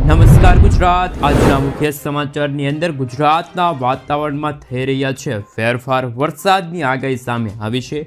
નમસ્કાર ગુજરાત। આજના મુખ્ય સમાચારની અંદર ગુજરાતના વાતાવરણમાં થઈ રહ્યા છે ફેરફાર। વરસાદની આગાહી સામે આવી છે।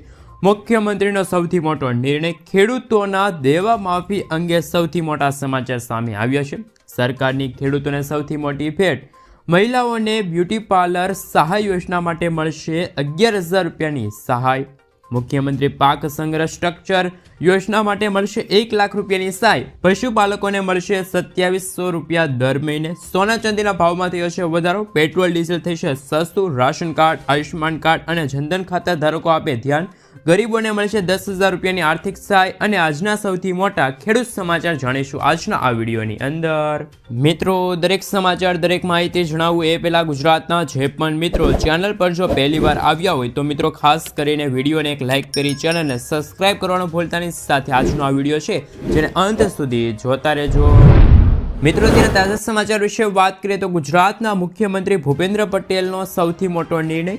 મુખ્યમંત્રીનો સૌથી મોટો નિર્ણય, ખેડૂતોના દેવા માફી અંગે સૌથી મોટા સમાચાર સામે આવ્યા છે। સરકારની ખેડૂતોને સૌથી મોટી ભેટ, મહિલાઓને બ્યુટી પાર્લર સહાય યોજના માટે મળશે 11,000 રૂપિયાની સહાય। મુખ્યમંત્રી પાક સંગ્રહ સ્ટ્રક્ચર યોજના માટે મળશે 1 લાખ રૂપિયાની સહાય। પશુપાલકોને મળશે 2700 રૂપિયા દર મહિને। સોના ચાંદીના ભાવમાં થયો છે વધારો, પેટ્રોલ ડીઝલ થશે સસ્તું। રાશન કાર્ડ, આયુષ્માન કાર્ડ અને જનધન ખાતા ધારકો આપે ધ્યાન, ગરીબોને મળશે 10,000 રૂપિયાની આર્થિક સહાય। અને આજના સૌથી મોટા ખેડૂત સમાચાર જાણીશું આજના આ વિડીયોની અંદર। મિત્રો, દરેક સમાચાર, દરેક માહિતી જણાવવું એ પહેલા ગુજરાતના જે પણ મિત્રો ચેનલ પર જો પહેલીવાર આવ્યા હોય તો મિત્રો ખાસ કરીને વિડીયોને એક લાઇક કરી ચેનલને સબસ્ક્રાઇબ કરવાનું ભૂલતા નહીં। સાથે આજનો આ વિડીયો છે જેને અંત સુધી જોતા રહેજો। મિત્રો, અત્યારે તાજા સમાચાર વિશે વાત કરીએ તો ગુજરાતના મુખ્યમંત્રી ભૂપેન્દ્ર પટેલનો સૌથી મોટો નિર્ણય।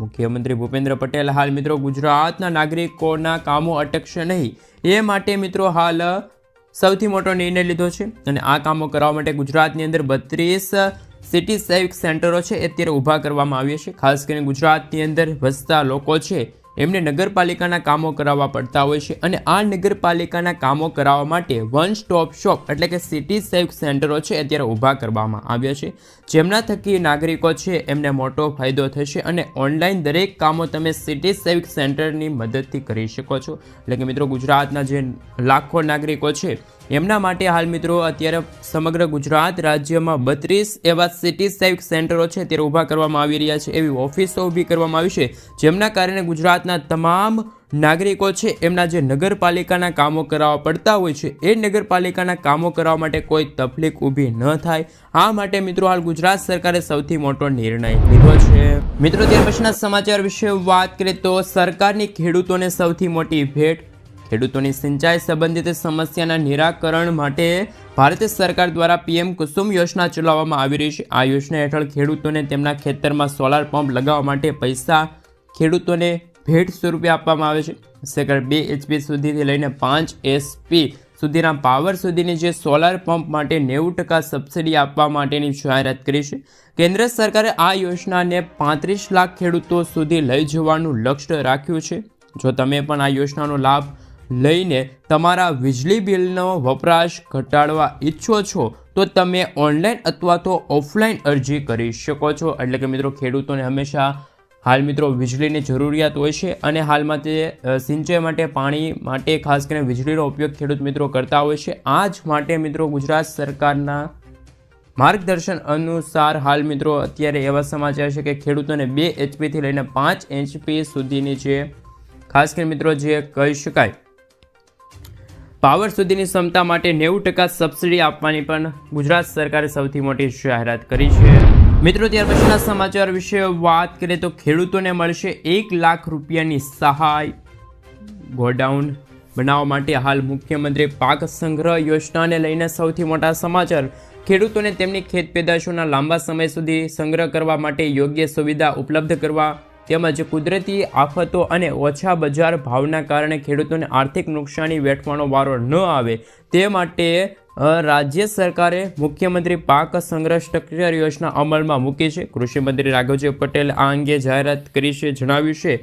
મુખ્યમંત્રી ભૂપેન્દ્ર પટેલ હાલ મિત્રો ગુજરાતના નાગરિકોના કામો અટકશે નહીં એ માટે મિત્રો હાલ સૌથી મોટો નિર્ણય લીધો છે। અને આ કામો કરવા માટે ગુજરાતની અંદર 32 સિટી સેવિક સેન્ટરો છે એ અત્યારે ઊભા કરવામાં આવ્યા છે। ખાસ કરીને ગુજરાતની અંદર વસતા લોકો છે એમને નગરપાલિકાના કામો કરાવવા પડતા હોય છે અને આ નગરપાલિકાના કામો કરાવવા માટે વન સ્ટોપ શોપ એટલે કે સિટી સેવિક સેન્ટરો છે અત્યારે ઊભા કરવામાં આવ્યા છે, જેમના થકી નાગરિકો છે એમને મોટો ફાયદો થશે અને ઓનલાઈન દરેક કામો તમે સિટી સેવિક સેન્ટરની મદદથી કરી શકો છો। એટલે કે મિત્રો ગુજરાતના જે લાખો નાગરિકો છે એમના માટે હાલ મિત્રો અત્યારે સમગ્ર ગુજરાત રાજ્યમાં 32 એવા સિટી સેવિક સેન્ટરો છે ત્યારે ઊભા કરવામાં આવી રહ્યા છે। એવી ઓફિસો ઊભી કરવામાં આવી છે જેમના કારણે ગુજરાતના તમામ નાગરિકો છે એમના જે નગરપાલિકાના કામો કરાવવા પડતા હોય છે એ નગરપાલિકાના કામો કરાવવા માટે કોઈ તકલીફ ઊભી ન થાય, આ માટે મિત્રો હાલ ગુજરાત સરકારે સૌથી મોટો નિર્ણય લીધો છે। મિત્રો, ત્યાર પછીના સમાચાર વિશે વાત કરીએ તો સરકારની ખેડૂતોને સૌથી મોટી ભેટ। ખેડૂતોની સિંચાઈ સંબંધિત સમસ્યાના નિરાકરણ માટે ભારત સરકાર દ્વારા PM કુસુમ યોજના ચલાવવામાં આવી રહી છે। આ યોજના હેઠળ ખેડૂતોને તેમના ખેતરમાં સોલાર પંપ લગાવવા માટે પૈસા ખેડૂતોને ભેટ સ્વરૂપે આપવામાં આવે છે। સરકાર 2 HP સુધીથી લઈને 5 SP સુધીના પાવર સુધીની જે સોલાર પંપ માટે 90% સબસિડી આપવા માટેની જાહેરાત કરી છે। કેન્દ્ર સરકારે આ યોજનાને 35 લાખ ખેડૂતો સુધી લઈ જવાનું લક્ષ્ય રાખ્યું છે। જો તમે પણ આ યોજનાનો લાભ લઈને તમારા વીજળી બિલનો વપરાશ ઘટાડવા ઈચ્છો છો તો તમે ઓનલાઈન અથવા તો ઓફલાઈન અરજી કરી શકો છો। એટલે કે મિત્રો ખેડૂતોને હંમેશા હાલ મિત્રો વીજળીની જરૂરિયાત હોય છે અને હાલમાં તે સિંચાઈ માટે, પાણી માટે ખાસ કરીને વીજળીનો ઉપયોગ ખેડૂત મિત્રો કરતા હોય છે। આ જ માટે મિત્રો ગુજરાત સરકારના માર્ગદર્શન અનુસાર હાલ મિત્રો અત્યારે એવા સમાચાર છે કે ખેડૂતોને 2 HP થી લઈને 5 HP સુધીની જે ખાસ કરીને મિત્રો જે કહી શકાય પાવર સુધીની ક્ષમતા માટે 90% સબસિડી આપવાની પણ ગુજરાત સરકારે સૌથી મોટી જાહેરાત કરી છે। મિત્રો, ત્યાર પછીના સમાચાર વિશે વાત કરીએ તો ખેડૂતોને મળશે 1 લાખ રૂપિયાની સહાય। ગોડાઉન બનાવવા માટે હાલ મુખ્યમંત્રી પાક સંગ્રહ યોજનાને લઈને સૌથી મોટા સમાચાર। ખેડૂતોને તેમની ખેત પેદાશોના લાંબા સમય સુધી સંગ્રહ કરવા માટે યોગ્ય સુવિધા ઉપલબ્ધ કરવા તેમજ કુદરતી આફતો અને ઓછા બજાર ભાવના કારણે ખેડૂતોને આર્થિક નુકસાની વેઠવાનો વારો ન આવે તે માટે રાજ્ય સરકારે મુખ્યમંત્રી પાક સંગ્રહ સ્ટ્રક્ચર યોજના અમલમાં મૂકી છે। કૃષિમંત્રી રાઘવજી પટેલ આ અંગે જાહેરાત કરી છે। જણાવ્યું છે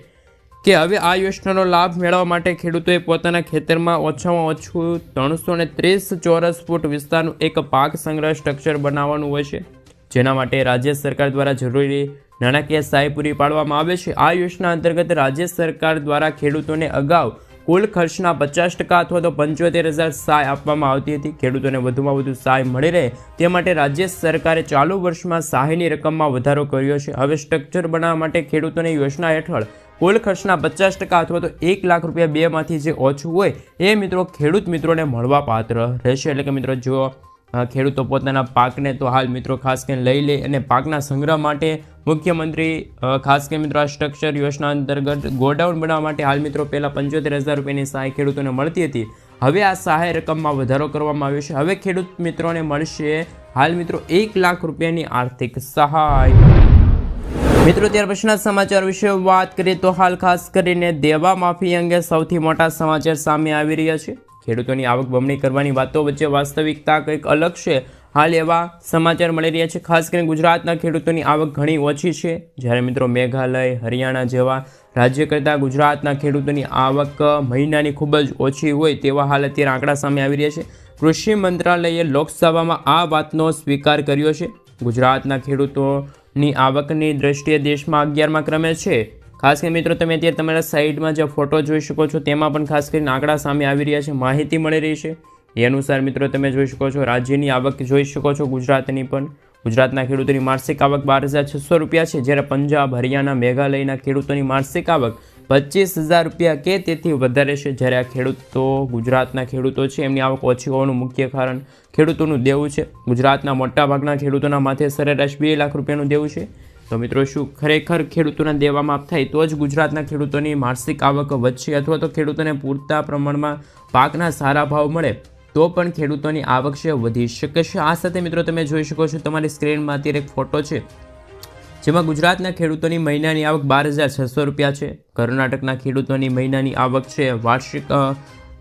કે હવે આ યોજનાનો લાભ મેળવવા માટે ખેડૂતોએ પોતાના ખેતરમાં ઓછામાં ઓછું 330 ચોરસ ફૂટ વિસ્તારનું એક પાક સંગ્રહ સ્ટ્રક્ચર બનાવવાનું હોય છે, જેના માટે રાજ્ય સરકાર દ્વારા જરૂરી નાણાકીય સહાય પૂરી પાડવામાં આવે છે। આ યોજના અંતર્ગત રાજ્ય સરકાર દ્વારા ખેડૂતોને અગાઉ કુલ ખર્ચના 50% અથવા તો 75,000 સહાય આપવામાં આવતી હતી। ખેડૂતોને વધુમાં વધુ સહાય મળી રહે તે માટે રાજ્ય સરકારે ચાલુ વર્ષમાં સહાયની રકમમાં વધારો કર્યો છે। હવે સ્ટ્રક્ચર બનાવવા માટે ખેડૂતોને યોજના હેઠળ કુલ ખર્ચના 50% અથવા તો 1 લાખ રૂપિયા બેમાંથી જે ઓછું હોય એ મિત્રો ખેડૂત મિત્રોને મળવા પાત્ર રહેશે। એટલે કે મિત્રો જો ખેડૂતો પોતાના પાકને તો હાલ મિત્રો ખાસ કરીને લઈ લે અને પાકના સંગ્રહ માટે મુખ્યમંત્રી ખાસ કરીને મિત્રો આ સ્ટ્રક્ચર યોજના અંતર્ગત ગોડાઉન બનાવવા માટે હાલ મિત્રો પહેલાં 75,000 રૂપિયાની સહાય ખેડૂતોને મળતી હતી। હવે આ સહાય રકમમાં વધારો કરવામાં આવ્યો છે। હવે ખેડૂત મિત્રોને મળશે હાલ મિત્રો 1 લાખ રૂપિયાની આર્થિક સહાય। મિત્રો, ત્યાર પછીના સમાચાર વિશે વાત કરીએ તો હાલ ખાસ કરીને દેવા માફી અંગે સૌથી મોટા સમાચાર સામે આવી રહ્યા છે। ખેડૂતોની આવક બમણી કરવાની વાતો વચ્ચે વાસ્તવિકતા કંઈક અલગ છે। હાલ એવા સમાચાર મળી રહ્યા છે. ખાસ કરીને ગુજરાતના ખેડૂતોની આવક ઘણી ઓછી છે, જ્યારે મિત્રો મેઘાલય, હરિયાણા જેવા રાજ્ય કરતાં ગુજરાતના ખેડૂતોની આવક મહિનાની ખૂબ જ ઓછી હોય તેવા હાલ અત્યારે આંકડા સામે આવી રહ્યા છે. કૃષિ મંત્રાલયે લોકસભામાં આ વાતનો સ્વીકાર કર્યો છે. ગુજરાતના ખેડૂતોની આવકની દ્રષ્ટિએ દેશમાં 11મા ક્રમે છે. ખાસ કરીને મિત્રો તમે અત્યારે તમારા સાઈડમાં જે ફોટો જોઈ શકો છો તેમાં પણ ખાસ કરીને આંકડા સામે આવી રહ્યા છે, માહિતી મળી રહી છે. એ અનુસાર મિત્રો તમે જોઈ શકો છો રાજ્યની આવક જોઈ શકો છો. ગુજરાતની પણ ગુજરાતના ખેડૂતોની માસિક આવક 12,600 રૂપિયા છે, જ્યારે પંજાબ, હરિયાણા, મેઘાલયના ખેડૂતોની માસિક આવક 25,000 રૂપિયા કે તેથી વધારે છે. જ્યારે આ ખેડૂતો ગુજરાતના ખેડૂતો છે એમની આવક ઓછી હોવાનું મુખ્ય કારણ ખેડૂતોનું દેવું છે. ગુજરાતના મોટાભાગના ખેડૂતોના માથે સરેરાશ 2 લાખ રૂપિયાનું દેવું છે. તો મિત્રો શું ખરેખર ખેડૂતોના દેવા માફ થાય તો જ ગુજરાતના ખેડૂતોની માસિક આવક વધશે, અથવા તો ખેડૂતોને પૂરતા પ્રમાણમાં પાકના સારા ભાવ મળે તો પણ ખેડૂતોની આવક છે વધી શકે છે? આ સાથે મિત્રો તમે જોઈ શકો છો તમારી સ્ક્રીનમાં અત્યારે એક ફોટો છે જેમાં ગુજરાતના ખેડૂતોની મહિનાની આવક 12,600 રૂપિયા છે. કર્ણાટકના ખેડૂતોની મહિનાની આવક છે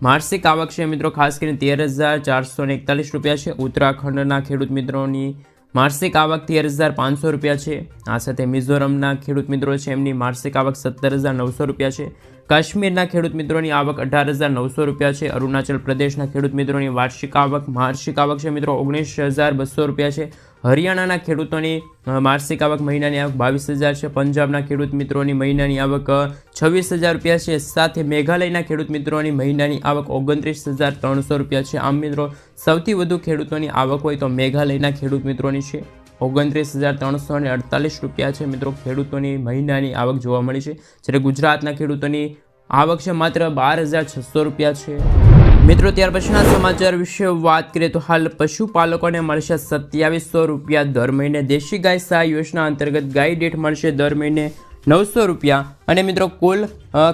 માસિક આવક છે મિત્રો ખાસ કરીને 13,441 રૂપિયા છે. ઉત્તરાખંડના ખેડૂત મિત્રોની માસિક આવક 13,500 રૂપિયા છે. આ સાથે મિઝોરમના ખેડૂત મિત્રો છે એમની માસિક આવક 17,900 રૂપિયા છે. કાશ્મીરના ખેડૂત મિત્રોની આવક 18,900 રૂપિયા છે. અરુણાચલ પ્રદેશના ખેડૂત મિત્રોની માસિક આવક છે મિત્રો 19,200 રૂપિયા છે. હરિયાણાના ખેડૂતોની માસિક આવક મહિનાની આવક 22,000 છે. પંજાબના ખેડૂત મિત્રોની મહિનાની આવક 26,000 રૂપિયા છે. સાથે મેઘાલયના ખેડૂત મિત્રોની મહિનાની આવક 29,300 રૂપિયા છે. આમ મિત્રો સૌથી વધુ ખેડૂતોની આવક હોય તો મેઘાલયના ખેડૂત મિત્રોની છે, 29,348 રૂપિયા છે મિત્રો ખેડૂતોની મહિનાની આવક જોવા મળી છે. જ્યારે ગુજરાતના ખેડૂતોની આવક છે માત્ર 12,600 રૂપિયા છે. મિત્રો ત્યાર પછીના સમાચાર વિશે વાત કરીએ તો હાલ પશુપાલકોને મળશે 2700 રૂપિયા દર મહિને. દેશી ગાય સહાય યોજના અંતર્ગત ગાય દીઠ મળશે દર મહિને 900 રૂપિયા. અને મિત્રો કુલ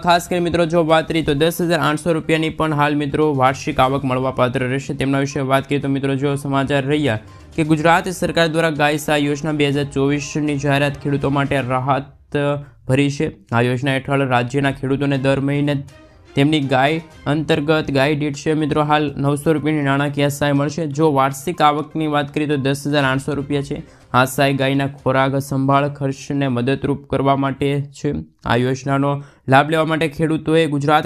ખાસ કરીને મિત્રો જો વાત કરીએ તો 10,800 રૂપિયાની પણ હાલ મિત્રો વાર્ષિક આવક મળવા પાત્ર રહેશે. તેમના વિશે વાત કરીએ તો મિત્રો જો સમાચાર રહ્યા કે ગુજરાત સરકાર દ્વારા ગાય સહાય યોજના 2024ની જાહેરાત ખેડૂતો માટે રાહત ભરી છે. આ યોજના હેઠળ રાજ્યના ખેડૂતોને દર મહિને તેમની ગાય અંતર્ગત ગાય દીઠ છે મિત્રો હાલ 900 રૂપિયાની નાણાકીય સહાય મળશે. જો વાર્ષિક આવકની વાત કરીએ તો 10,800 રૂપિયા છે. આ સહાય ગાયના ખોરાક સંભાળ ખર્ચને મદદરૂપ કરવા માટે છે. આ યોજનાનો લાભ લેવા માટે ખેડૂતોએ ગુજરાત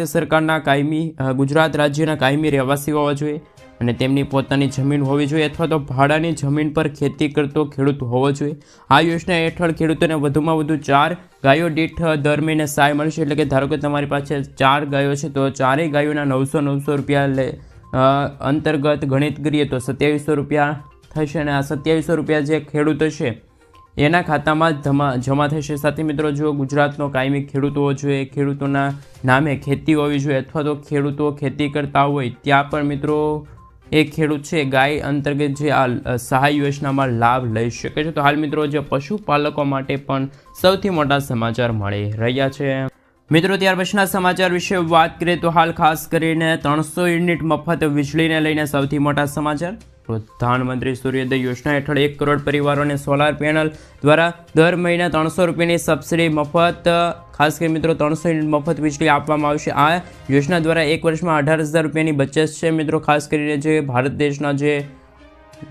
રાજ્યના કાયમી રહેવાસી હોવા જોઈએ અને તેમની પોતાની જમીન હોવી જોઈએ અથવા તો ભાડાની જમીન પર ખેતી કરતો ખેડૂત હોવો જોઈએ. આ યોજના હેઠળ ખેડૂતોને વધુમાં વધુ 4 ગાયો દીઠ દર મહિને સહાય મળશે. એટલે કે ધારો કે તમારી પાસે 4 ગાયો છે તો 4 ગાયોના 900 રૂપિયા અંતર્ગત ગણિત કરીએ તો 2700 રૂપિયા થશે. અને આ 2700 રૂપિયા જે ખેડૂતો છે એના ખાતામાં જમા થશે. સાથે મિત્રો જો ગુજરાતનો કાયમી ખેડૂત હોવો જોઈએ, ખેડૂતોના નામે ખેતી હોવી જોઈએ અથવા તો ખેડૂતો ખેતી કરતા હોય ત્યાં પણ મિત્રો એ ખેડૂત છે ગાય અંતર્ગત જે આ સહાય યોજનામાં લાભ લઈ શકે છે. તો હાલ મિત્રો જે પશુપાલકો માટે પણ સૌથી મોટા સમાચાર મળી રહ્યા છે. મિત્રો ત્યાર પછીના સમાચાર વિશે વાત કરીએ તો હાલ ખાસ કરીને 300 યુનિટ મફત વીજળીને લઈને સૌથી મોટા સમાચાર. પ્રધાનમંત્રી સૂર્યોદય યોજના હેઠળ 1 કરોડ પરિવારોને સોલાર પેનલ દ્વારા દર મહિને 300 રૂપિયાની સબસિડી મફત ખાસ કરીને મિત્રો 300 યુનિટ મફત વીજળી આપવામાં આવશે. આ યોજના દ્વારા એક વર્ષમાં 18,000 રૂપિયાની બચત છે મિત્રો. ખાસ કરીને જે ભારત દેશના જે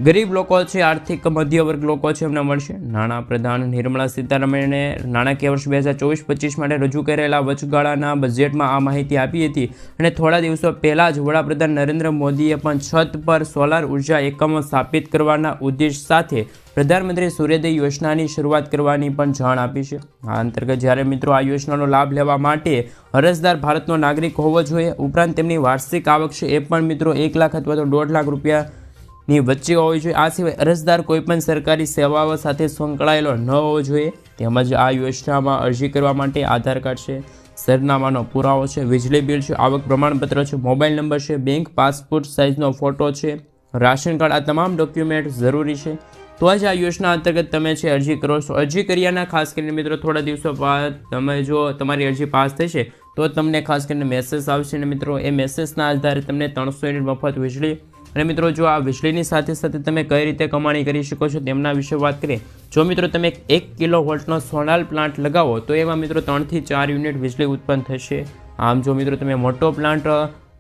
ગરીબ લોકો છે, આર્થિક મધ્ય વર્ગ લોકો છે એમને મળશે. નાણાપ્રધાન નિર્મલા સીતારમણે નાણાકીય વર્ષ 2024-25 માટે રજૂ કરેલા વચગાળાના બજેટમાં આ માહિતી આપી હતી. અને થોડા દિવસો પહેલાં જ વડાપ્રધાન નરેન્દ્ર મોદીએ પણ છત પર સોલાર ઉર્જા એકમો સ્થાપિત કરવાના ઉદ્દેશ સાથે પ્રધાનમંત્રી સૂર્યોદય યોજનાની શરૂઆત કરવાની પણ જાણ આપી છે. આ અંતર્ગત જ્યારે મિત્રો આ યોજનાનો લાભ લેવા માટે અરજદાર ભારતનો નાગરિક હોવો જોઈએ, ઉપરાંત તેમની વાર્ષિક આવક છે એ પણ મિત્રો 1 લાખ અથવા તો 1.5 લાખ રૂપિયાની વચ્ચે હોવી જોઈએ. આ સિવાય અરજદાર કોઈપણ સરકારી સેવાઓ સાથે સંકળાયેલો ન હોવો જોઈએ. તેમજ આ યોજનામાં અરજી કરવા માટે આધાર કાર્ડ છે, સરનામાનો પુરાવો છે, વીજળી બિલ છે, આવક પ્રમાણપત્ર છે, મોબાઈલ નંબર છે, બેંક પાસપોર્ટ સાઇઝનો ફોટો છે, રાશન કાર્ડ, આ તમામ ડોક્યુમેન્ટ જરૂરી છે. તો જ આ યોજના અંતર્ગત તમે છે અરજી કરો છો. અરજી કર્યાના ખાસ કરીને મિત્રો થોડા દિવસો બાદ તમે જો તમારી અરજી પાસ થશે તો તમને ખાસ કરીને મેસેજ આવશે. અને મિત્રો એ મેસેજના આધારે તમને 300 યુનિટ મફત વીજળી. અને મિત્રો જો આ વીજળીની સાથે સાથે તમે કઈ રીતે કમાણી કરી શકો છો તેમના વિશે વાત કરીએ. જો મિત્રો તમે 1 કિલોવોલ્ટનો સોલાર પ્લાન્ટ લગાવો તો એમાં મિત્રો 3 થી 4 યુનિટ વીજળી ઉત્પન્ન થશે. આમ જો મિત્રો તમે મોટો પ્લાન્ટ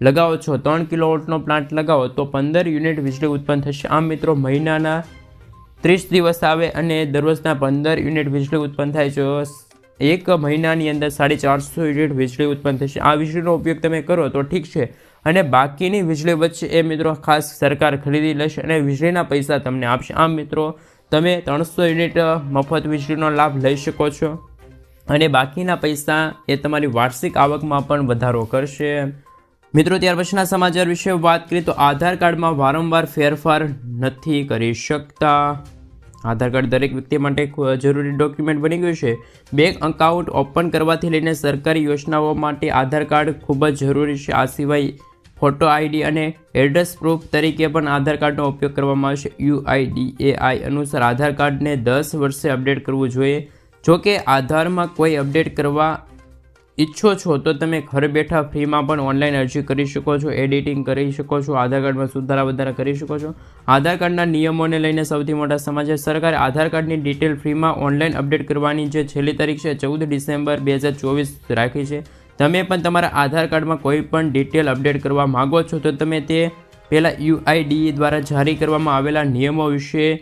લગાવો છો, 3 કિલોવોટનો પ્લાન્ટ લગાવો તો 15 યુનિટ વીજળી ઉત્પન્ન થશે. આમ મિત્રો મહિનાના 30 દિવસ આવે અને દરરોજના 15 યુનિટ વીજળી ઉત્પન્ન થાય છે. એક મહિનાની અંદર 450 યુનિટ વીજળી ઉત્પન્ન થશે. આ વીજળીનો ઉપયોગ તમે કરો તો ઠીક છે, અને બાકીની વીજળી વચ્ચે એ મિત્રો ખાસ સરકાર ખરીદી લેશે અને વીજળીના પૈસા તમને આપશે. આમ મિત્રો તમે 300 યુનિટ મફત વીજળીનો લાભ લઈ શકો છો અને બાકીના પૈસા એ તમારી વાર્ષિક આવકમાં પણ વધારો કરશે. મિત્રો ત્યાર પછીના સમાચાર વિશે વાત કરીએ તો આધાર કાર્ડમાં વારંવાર ફેરફાર નથી કરી શકતા. આધાર કાર્ડ દરેક વ્યક્તિ માટે જરૂરી ડોક્યુમેન્ટ બની ગયું છે. બેંક એકાઉન્ટ ઓપન કરવાથી લઈને સરકારી યોજનાઓ માટે આધાર કાર્ડ ખૂબ જ જરૂરી છે. આ સિવાય ફોટો આઈડી અને એડ્રેસ પ્રૂફ તરીકે પણ આધાર કાર્ડનો ઉપયોગ કરવામાં આવશે. UIDAI અનુસાર આધાર કાર્ડને 10 વર્ષે અપડેટ કરવું જોઈએ. જો કે આધારમાં કોઈ અપડેટ કરવા ઈચ્છો છો તો તમે ઘરે બેઠા ફ્રીમાં પણ ઓનલાઈન અરજી કરી શકો છો, એડિટિંગ કરી શકો છો, આધાર કાર્ડમાં સુધારા વધારા કરી શકો છો. આધાર કાર્ડના નિયમોને લઈને સૌથી મોટા સમાચાર. સરકારે આધાર કાર્ડની ડિટેલ ફ્રીમાં ઓનલાઈન અપડેટ કરવાની જે છેલ્લી તારીખ છે 14 ડિસેમ્બર 2024 રાખી છે. તમે પણ તમારા આધાર કાર્ડમાં કોઈ પણ ડિટેલ અપડેટ કરવા માગો છો તો તમે તે પહેલાં UIDAI દ્વારા જારી કરવામાં આવેલા નિયમો વિશે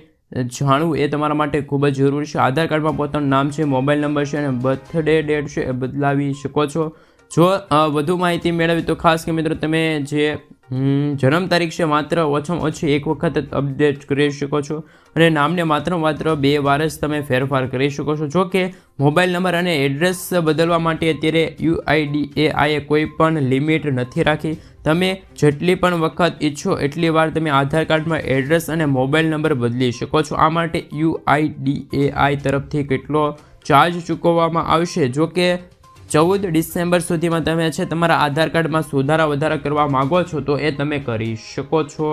જાણવું એ તમારા માટે ખૂબ જ જરૂરી છે. આધાર કાર્ડમાં પોતાનું નામ છે, મોબાઈલ નંબર છે અને બર્થડે ડેટ છે એ બદલાવી શકો છો. જો વધુ માહિતી મેળવી તો ખાસ કે મિત્રો તમે જે જન્મ તારીખ છે માત્ર ઓછામાં ઓછી એક વખત અપડેટ કરી શકો છો અને નામને માત્ર 2 વાર જ તમે ફેરફાર કરી શકો છો. જો કે મોબાઈલ નંબર અને એડ્રેસ બદલવા માટે અત્યારે UIDAI કોઈ પણ લિમિટ નથી રાખી. તમે જેટલી પણ વખત ઈચ્છો એટલી વાર તમે આધાર કાર્ડમાં એડ્રેસ અને મોબાઈલ નંબર બદલી શકો છો. આ માટે UIDAI તરફથી કેટલો ચાર્જ ચૂકવવામાં આવશે? જો કે 14 ડિસેમ્બર સુધીમાં તમે છે તમારા આધાર કાર્ડમાં સુધારા વધારા કરવા માગો છો તો એ તમે કરી શકો છો.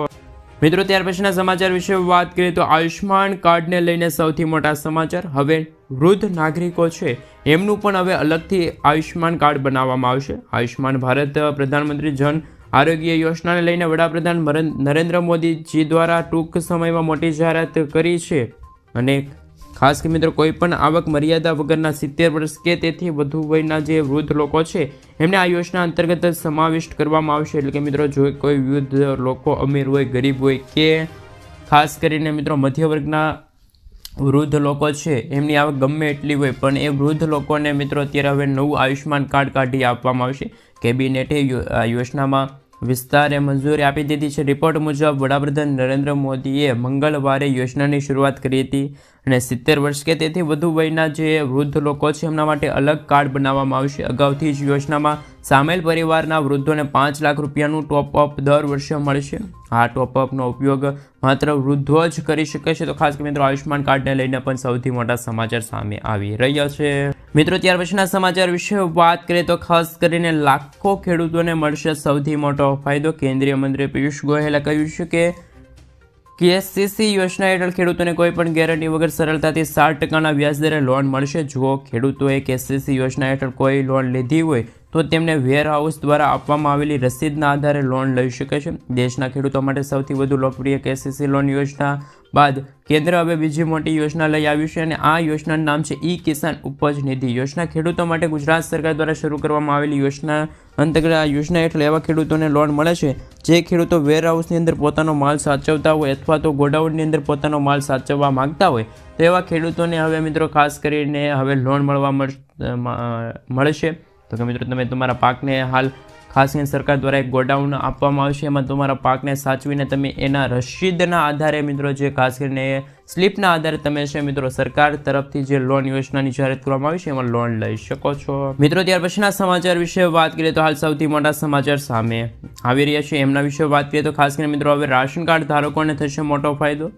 મિત્રો ત્યાર પછીના સમાચાર વિશે વાત કરીએ તો આયુષ્માન કાર્ડને લઈને સૌથી મોટા સમાચાર. હવે વૃદ્ધ નાગરિકો છે એમનું પણ હવે અલગથી આયુષ્માન કાર્ડ બનાવવામાં આવશે. આયુષ્માન ભારત પ્રધાનમંત્રી જન આરોગ્ય યોજનાને લઈને વડાપ્રધાન નરેન્દ્ર મોદીજી દ્વારા ટૂંક સમયમાં મોટી જાહેરાત કરી છે અને ખાસ કે મિત્રો કોઈ પણ આવક મર્યાદા વગરના 70 વર્ષ કે તેથી વધુ વયના જે વૃદ્ધ લોકો છે એમને આ યોજના અંતર્ગત સમાવિષ્ટ કરવામાં આવશે. એટલે કે મિત્રો જો કોઈ વૃદ્ધ લોકો અમીર હોય, ગરીબ હોય કે ખાસ કરીને મિત્રો મધ્ય વર્ગના વૃદ્ધ લોકો છે એમની આવક ગમે એટલી હોય પણ એ વૃદ્ધ લોકોને મિત્રો અત્યારે હવે નવું આયુષ્માન કાર્ડ કાઢી આપવામાં આવશે. કેબિનેટે યોજનામાં વિસ્તારે મંજૂરી આપી દીધી છે. રિપોર્ટ મુજબ વડાપ્રધાન નરેન્દ્ર મોદીએ મંગળવારે યોજનાની શરૂઆત કરી હતી અને 70 વર્ષ કે તેથી વધુ વયના જે વૃદ્ધ લોકો છે એમના માટે અલગ કાર્ડ બનાવવામાં આવશે. અગાઉથી જ યોજનામાં સામેલ પરિવારના વૃદ્ધોને 5 લાખ રૂપિયાનું ટોપઅપ દર વર્ષે મળશે. આ ટોપઅપનો ઉપયોગ માત્ર વૃદ્ધો જ કરી શકે છે. તો ખાસ કરીને મિત્રો આયુષ્માન કાર્ડને લઈને પણ સૌથી મોટા સમાચાર સામે આવી રહ્યા છે. મિત્રો ત્યાર પછીના સમાચાર વિશે વાત કરીએ તો ખાસ કરીને લાખો ખેડૂતોને મળશે સૌથી મોટો ફાયદો. કેન્દ્રીય મંત્રી પિયુષ ગોયલે કહ્યું છે કે KCC યોજના હેઠળ ખેડૂતોને કોઈ પણ ગેરંટી વગર સરળતાથી 7% વ્યાજદરે લોન મળશે. જો ખેડૂતોએ KCC યોજના હેઠળ કોઈ લોન લીધી હોય તો તેમને વેરહાઉસ દ્વારા આપવામાં આવેલી રસીદના આધારે લોન લઈ શકે છે. દેશના ખેડૂતો માટે સૌથી વધુ લોકપ્રિય KCC લોન યોજના બાદ કેન્દ્ર હવે બીજી મોટી યોજના લઈ આવ્યું છે અને આ યોજનાનું નામ છે કિસાન ઉપજ નિધિ યોજના. ખેડૂતો માટે ગુજરાત સરકાર દ્વારા શરૂ કરવામાં આવેલી યોજના અંતર્ગત આ યોજના હેઠળ એવા ખેડૂતોને લોન મળે છે જે ખેડૂતો વેરહાઉસની અંદર પોતાનો માલ સાચવતા હોય અથવા તો ગોડાઉનની અંદર પોતાનો માલ સાચવવા માંગતા હોય તો એવા ખેડૂતોને હવે મિત્રો ખાસ કરીને હવે લોન મળશે. તો કે મિત્રો તમે તમારા પાકને હાલ ખાસ કરીને સરકાર દ્વારા એક ગોડાઉન આપવામાં આવશે. એમાં તમારા પાકને સાચવીને તમે એના રસીદના આધારે મિત્રો જે ખાસ કરીને સ્લીપના આધારે તમે છે મિત્રો સરકાર તરફથી જે લોન યોજનાની જાહેરાત કરવામાં આવી છે એમાં લોન લઈ શકો છો. મિત્રો ત્યાર પછીના સમાચાર વિશે વાત કરીએ તો હાલ સૌથી મોટા સમાચાર સામે આવી રહ્યા છે એમના વિશે વાત કરીએ તો ખાસ કરીને મિત્રો હવે રાશન કાર્ડ ધારકોને થશે મોટો ફાયદો.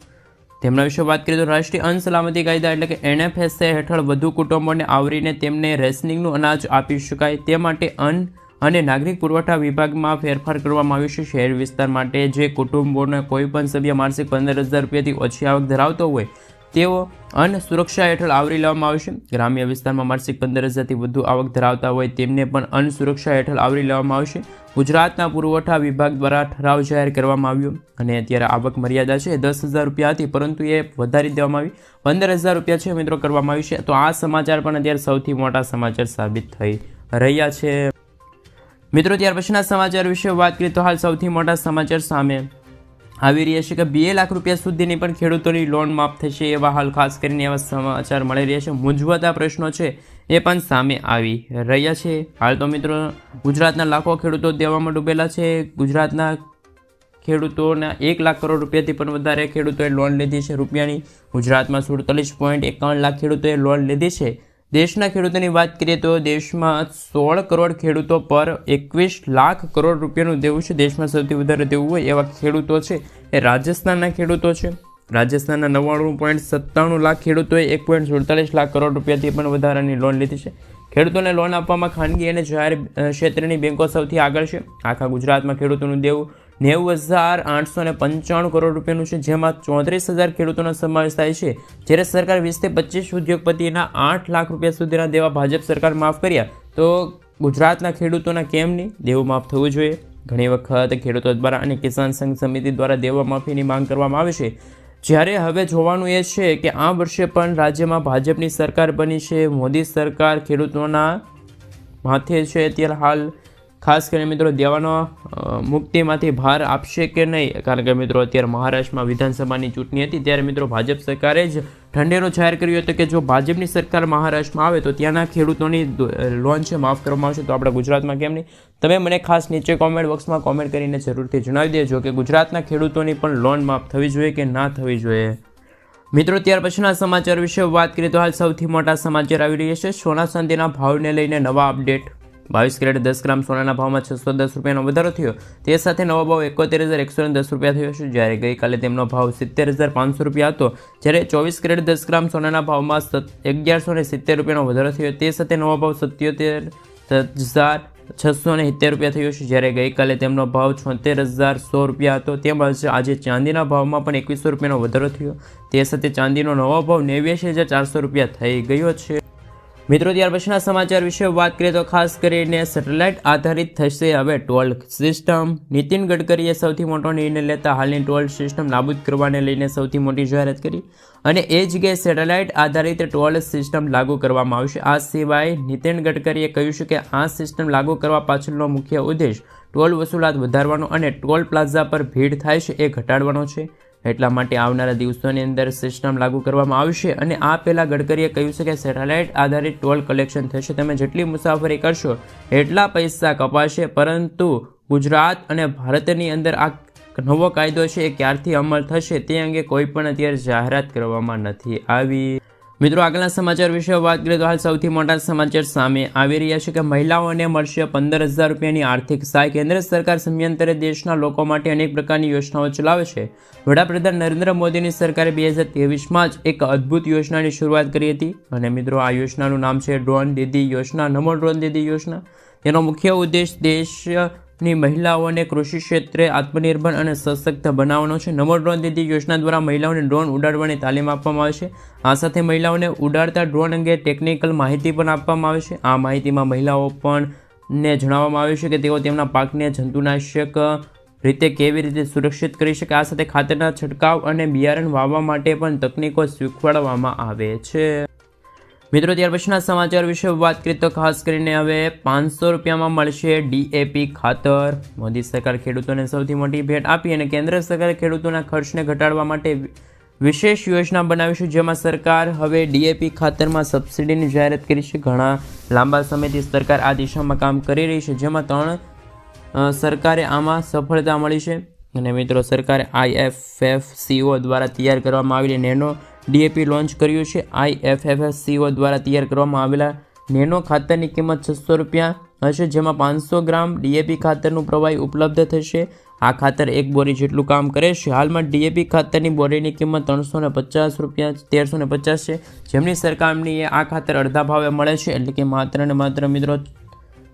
તેમના વિશે વાત કરીએ તો રાષ્ટ્રીય અન્ન સલામતી કાયદા એટલે કે NFSA હેઠળ વધુ કુટુંબોને આવરીને તેમને રેશનિંગનું અનાજ આપી શકાય તે માટે અન્ન અને નાગરિક પુરવઠા વિભાગમાં ફેરફાર કરવામાં આવ્યું છે. શહેર વિસ્તાર માટે જે કુટુંબોને કોઈપણ સભ્ય માસિક 15,000 રૂપિયાથી ઓછી આવક ધરાવતો હોય તેઓ અન્ન સુરક્ષા હેઠળ આવરી લેવામાં આવશે. ગ્રામ્ય વિસ્તારમાં માસિક 15,000થી વધુ આવક ધરાવતા હોય તેમને પણ અન્ન સુરક્ષા હેઠળ આવરી લેવામાં આવશે. ગુજરાતના પુરવઠા વિભાગ દ્વારા ઠરાવ જાહેર કરવામાં આવ્યો અને અત્યારે આવક મર્યાદા છે 10,000 રૂપિયા હતી પરંતુ એ વધારી દેવામાં આવી 15,000 રૂપિયા છે મિત્રો કરવામાં આવી છે. તો આ સમાચાર પણ અત્યારે સૌથી મોટા સમાચાર સાબિત થઈ રહ્યા છે. મિત્રો ત્યાર પછીના સમાચાર વિશે વાત કરીએ તો હાલ સૌથી મોટા સમાચાર સામે આવી રહ્યા છે કે 2 લાખ રૂપિયા સુધીની પણ ખેડૂતોની લોન માફ થશે એવા હાલ ખાસ કરીને એવા સમાચાર મળી રહ્યા છે. મૂંઝવતા પ્રશ્નો છે એ પણ સામે આવી રહ્યા છે. હાલ તો મિત્રો ગુજરાતના લાખો ખેડૂતો દેવામાં ડૂબેલા છે. ગુજરાતના ખેડૂતોના 1 લાખ કરોડ રૂપિયાથી પણ વધારે ખેડૂતોએ લોન લીધી છે રૂપિયાની. ગુજરાતમાં 47.51 લાખ ખેડૂતોએ લોન લીધી છે. દેશના ખેડૂતોની વાત કરીએ તો દેશમાં 16 કરોડ ખેડૂતો પર 21 લાખ કરોડ રૂપિયાનું દેવું છે. દેશમાં સૌથી વધારે દેવું હોય એવા ખેડૂતો છે એ રાજસ્થાનના ખેડૂતો છે. રાજસ્થાનના 99.97 લાખ ખેડૂતોએ 1.47 લાખ કરોડ રૂપિયાથી પણ વધારાની લોન લીધી છે. ખેડૂતોને લોન આપવામાં ખાનગી અને જાહેર ક્ષેત્રની બેન્કો સૌથી આગળ છે. આખા ગુજરાતમાં ખેડૂતોનું દેવું 90,895 કરોડ રૂપિયાનું છે, જેમાં 34,000 ખેડૂતોનો સમાવેશ થાય છે. જ્યારે સરકાર 20 થી 25 ઉદ્યોગપતિના 8 લાખ રૂપિયા સુધીના દેવા ભાજપ સરકાર માફ કર્યા તો ગુજરાતના ખેડૂતોના કેમ નહીં દેવું માફ થવું જોઈએ. ઘણી વખત ખેડૂતો દ્વારા અને કિસાન સંઘ સમિતિ દ્વારા દેવા માફીની માંગ કરવામાં આવે છે. જ્યારે હવે જોવાનું એ છે કે આ વર્ષે પણ રાજ્યમાં ભાજપની સરકાર બની છે. મોદી સરકાર ખેડૂતોના માથે છે. અત્યારે હાલ ખાસ કરીને મિત્રો દેવાનો મુક્તિમાંથી ભાર આપશે કે નહીં, કારણ કે મિત્રો અત્યારે મહારાષ્ટ્રમાં વિધાનસભાની ચૂંટણી હતી ત્યારે મિત્રો ભાજપ સરકારે જ ઠંડેરો જાહેર કર્યો હતો કે જો ભાજપની સરકાર મહારાષ્ટ્રમાં આવે તો ત્યાંના ખેડૂતોની લોન છે માફ કરવામાં આવશે. તો આપણા ગુજરાતમાં કેમ નહીં? તમે મને ખાસ નીચે કોમેન્ટ બોક્સમાં કોમેન્ટ કરીને જરૂરથી જણાવી દેજો કે ગુજરાતના ખેડૂતોની પણ લોન માફ થવી જોઈએ કે ના થવી જોઈએ. મિત્રો ત્યાર પછીના સમાચાર વિશે વાત કરીએ તો હાલ સૌથી મોટા સમાચાર આવી રહ્યા છે. સોના ચાંદીના ભાવને લઈને નવા અપડેટ. 22 કેરેટ 10 ગ્રામ સોનાના ભાવમાં 610 રૂપિયાનો વધારો થયો. તે સાથે નવો ભાવ 71,110 રૂપિયા થયો છે, જ્યારે ગઈકાલે તેમનો ભાવ 70,500 રૂપિયા હતો. જ્યારે 24 કેરેટ 10 ગ્રામ સોનાના ભાવમાં 1,170 રૂપિયાનો વધારો થયો. તે સાથે નવો ભાવ 77,670 રૂપિયા થયો છે, જ્યારે ગઈકાલે તેમનો ભાવ 76,100 રૂપિયા હતો. તેમજ આજે ચાંદીના ભાવમાં પણ 2100 રૂપિયાનો વધારો થયો. તે સાથે ચાંદીનો નવો ભાવ 89,400 રૂપિયા થઈ ગયો છે. મિત્રો ત્યાર પછીના સમાચાર વિશે વાત કરીએ તો ખાસ કરીને સેટેલાઇટ આધારિત થશે હવે ટોલ સિસ્ટમ. નીતિન ગડકરીએ સૌથી મોટો નિર્ણય લેતા હાલની ટોલ સિસ્ટમ નાબૂદ કરવાને લઈને સૌથી મોટી જાહેરાત કરી અને એ જગ્યાએ સેટેલાઇટ આધારિત ટોલ સિસ્ટમ લાગુ કરવામાં આવશે. આ સિવાય નીતિન ગડકરીએ કહ્યું છે કે આ સિસ્ટમ લાગુ કરવા પાછળનો મુખ્ય ઉદ્દેશ ટોલ વસૂલાત વધારવાનો અને ટોલ પ્લાઝા પર ભીડ થાય છે એ ઘટાડવાનો છે. એટલા માટે આવનારા દિવસોની અંદર સિસ્ટમ લાગુ કરવામાં આવશે. અને આ પહેલાં ગડકરીએ કહ્યું છે કે સેટેલાઇટ આધારિત ટોલ કલેક્શન થશે. તમે જેટલી મુસાફરી કરશો એટલા પૈસા કપાશે. પરંતુ ગુજરાત અને ભારતની અંદર આ નવો કાયદો છે એ ક્યારથી અમલ થશે તે અંગે કોઈ પણ અત્યારે જાહેરાત કરવામાં નથી આવી. મિત્રો આગળના સમાચાર વિશે વાત કરીએ તો હાલ સૌથી મોટા સમાચાર સામે આવી રહ્યા છે કે મહિલાઓને મળશે 15,000 રૂપિયાની આર્થિક સહાય. કેન્દ્ર સરકાર સમયાંતરે દેશના લોકો માટે અનેક પ્રકારની યોજનાઓ ચલાવે છે. વડાપ્રધાન નરેન્દ્ર મોદીની સરકારે 2023માં જ એક અદ્ભુત યોજનાની શરૂઆત કરી હતી અને મિત્રો આ યોજનાનું નામ છે ડ્રોન દીદી યોજના, નમો ડ્રોન દીદી યોજના. તેનો મુખ્ય ઉદ્દેશ દેશની મહિલાઓને કૃષિ ક્ષેત્રે આત્મનિર્ભર અને સશક્ત બનાવવાનો છે. નમો ડ્રોન દીદી યોજના દ્વારા મહિલાઓને ડ્રોન ઉડાડવાની તાલીમ આપવામાં આવે છે. આ સાથે મહિલાઓને ઉડાડતા ડ્રોન અંગે ટેકનિકલ માહિતી પણ આપવામાં આવે છે. આ માહિતીમાં મહિલાઓ પણ ને જણાવવામાં આવ્યું છે કે તેઓ તેમના પાકને જંતુનાશક રીતે કેવી રીતે સુરક્ષિત કરી શકે. આ સાથે ખાતરના છંટકાવ અને બિયારણ વાવવા માટે પણ તકનીકો શીખવાડવામાં આવે છે. મિત્રો ત્યાર પછીના સમાચાર વિશે વાત કરીએ તો ખાસ કરીને હવે 500 રૂપિયામાં મળશે DAP ખાતર. મોદી સરકાર ખેડૂતોને સૌથી મોટી ભેટ આપી અને કેન્દ્ર સરકારે ખેડૂતોના ખર્ચને ઘટાડવા માટે વિશેષ યોજના બનાવી છે, જેમાં સરકાર હવે DAP ખાતરમાં સબસિડીની જાહેરાત કરી છે. ઘણા લાંબા સમયથી સરકાર આ દિશામાં કામ કરી રહી છે, જેમાં સરકારે આમાં સફળતા મળી છે. અને મિત્રો સરકારે IFFCO દ્વારા તૈયાર કરવામાં આવેલી નેનો DAP લોન્ચ કર્યું છે. IFFCO દ્વારા તૈયાર કરવામાં આવેલા નેનો ખાતરની કિંમત 600 રૂપિયા હશે, જેમાં 500 ગ્રામ DAP ખાતરનું પ્રવાહી ઉપલબ્ધ થશે. આ ખાતર એક બોરી જેટલું કામ કરે છે. હાલમાં DAP ખાતરની બોરીની કિંમત 350 રૂપિયા 1350 છે, જેમની સરખામણીએ આ ખાતર અડધા ભાવે મળે છે, એટલે કે માત્ર ને માત્ર મિત્રો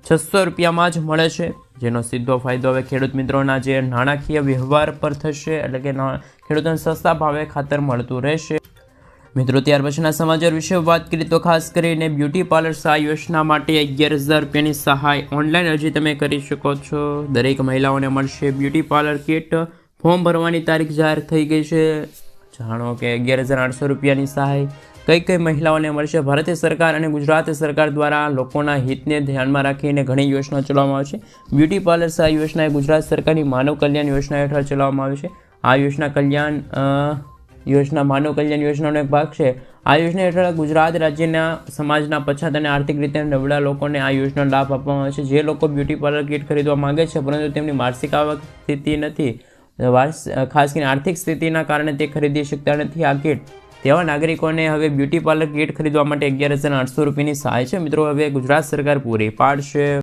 600 રૂપિયામાં જ મળે છે, જેનો સીધો ફાયદો હવે ખેડૂત મિત્રોના જે નાણાકીય વ્યવહાર પર થશે, એટલે કે ખેડૂતોને સસ્તા ભાવે ખાતર મળતું રહેશે. મિત્રો ત્યાર પછીના સમાચાર વિશે વાત કરીએ તો ખાસ કરીને બ્યુટી પાર્લર સહાય યોજના માટે 11,000 રૂપિયાની સહાય ઓનલાઈન અરજી તમે કરી શકો છો. દરેક મહિલાઓને મળશે બ્યુટી પાર્લર કિટ. ફોર્મ ભરવાની તારીખ જાહેર થઈ ગઈ છે. જાણો કે 11,800 રૂપિયાની સહાય કઈ કઈ મહિલાઓને મળશે? ભારતીય સરકાર અને ગુજરાત સરકાર દ્વારા લોકોના હિતને ધ્યાનમાં રાખીને ઘણી યોજના ચલાવવામાં આવે છે. બ્યુટી પાર્લર સહાય યોજના એ ગુજરાત સરકારની માનવ કલ્યાણ યોજના હેઠળ ચલાવવામાં આવે છે. આ યોજના માનવ કલ્યાણ યોજનાનો એક ભાગ છે. આ યોજના હેઠળ ગુજરાત રાજ્યના સમાજના પછાત અને આર્થિક રીતે નબળા લોકોને આ યોજનાનો લાભ આપવામાં આવે છે. જે લોકો બ્યુટી પાર્લર કીટ ખરીદવા માંગે છે પરંતુ તેમની માસિક આવક સ્થિતિ નથી, ખાસ કરીને આર્થિક સ્થિતિના કારણે તે ખરીદી શકતા નથી આ કીટ, તેવા નાગરિકોને હવે બ્યુટી પાર્લર કીટ ખરીદવા માટે 11,800 રૂપિયાની સહાય છે મિત્રો હવે ગુજરાત સરકાર પૂરી પાડશે.